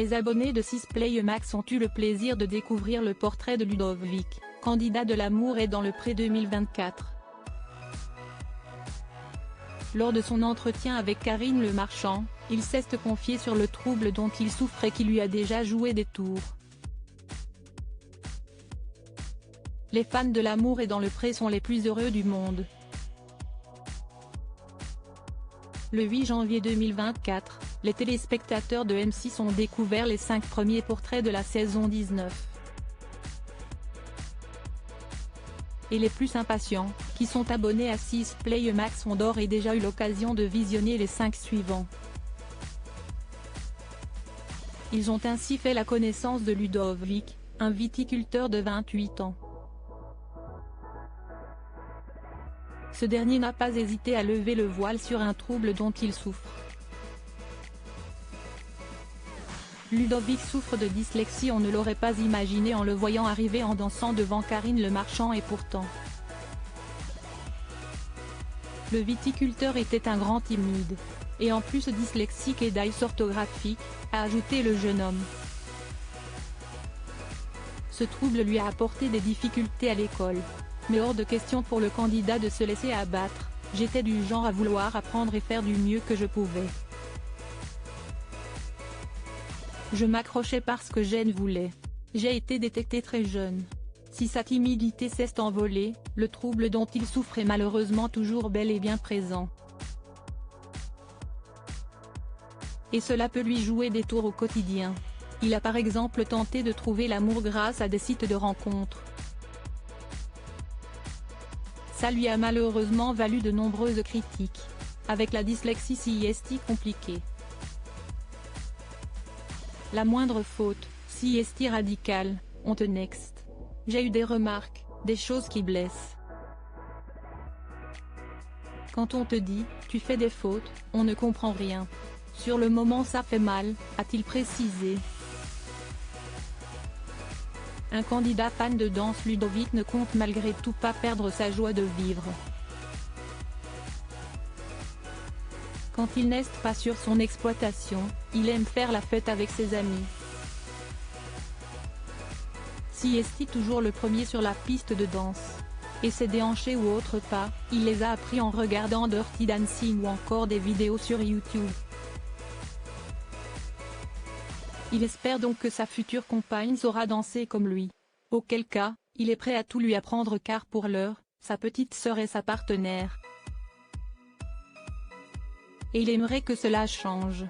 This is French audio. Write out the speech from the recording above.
Les abonnés de 6play Max ont eu le plaisir de découvrir le portrait de Ludovic, candidat de l'Amour est dans le Pré 2024. Lors de son entretien avec Karine Le Marchand, il s'est confié sur le trouble dont il souffre et qui lui a déjà joué des tours. Les fans de l'Amour est dans le Pré sont les plus heureux du monde. Le 8 janvier 2024, les téléspectateurs de M6 ont découvert les 5 premiers portraits de la saison 19. Et les plus impatients, qui sont abonnés à 6play Max ont d'ores et déjà eu l'occasion de visionner les 5 suivants. Ils ont ainsi fait la connaissance de Ludovic, un viticulteur de 28 ans. Ce dernier n'a pas hésité à lever le voile sur un trouble dont il souffre. Ludovic souffre de dyslexie, on ne l'aurait pas imaginé en le voyant arriver en dansant devant Karine Le Marchand et pourtant. Le viticulteur était un grand timide. Et en plus dyslexique et dysorthographique, a ajouté le jeune homme. Ce trouble lui a apporté des difficultés à l'école. Mais hors de question pour le candidat de se laisser abattre, j'étais du genre à vouloir apprendre et faire du mieux que je pouvais. Je m'accrochais parce que je voulais. J'ai été détecté très jeune. Si sa timidité s'est envolée, le trouble dont il souffre est malheureusement toujours bel et bien présent. Et cela peut lui jouer des tours au quotidien. Il a par exemple tenté de trouver l'amour grâce à des sites de rencontres. Ça lui a malheureusement valu de nombreuses critiques. Avec la dyslexie si compliquée. La moindre faute, si radicale, on te next. J'ai eu des remarques, des choses qui blessent. Quand on te dit, tu fais des fautes, on ne comprend rien. Sur le moment ça fait mal, a-t-il précisé. Un candidat fan de danse, Ludovic ne compte malgré tout pas perdre sa joie de vivre. Quand il n'est pas sur son exploitation, il aime faire la fête avec ses amis. Si toujours le premier sur la piste de danse. Et ses déhanchés ou autres pas, il les a appris en regardant Dirty Dancing ou encore des vidéos sur YouTube. Il espère donc que sa future compagne saura danser comme lui. Auquel cas, il est prêt à tout lui apprendre car pour l'heure, sa petite sœur est sa partenaire. Et il aimerait que cela change.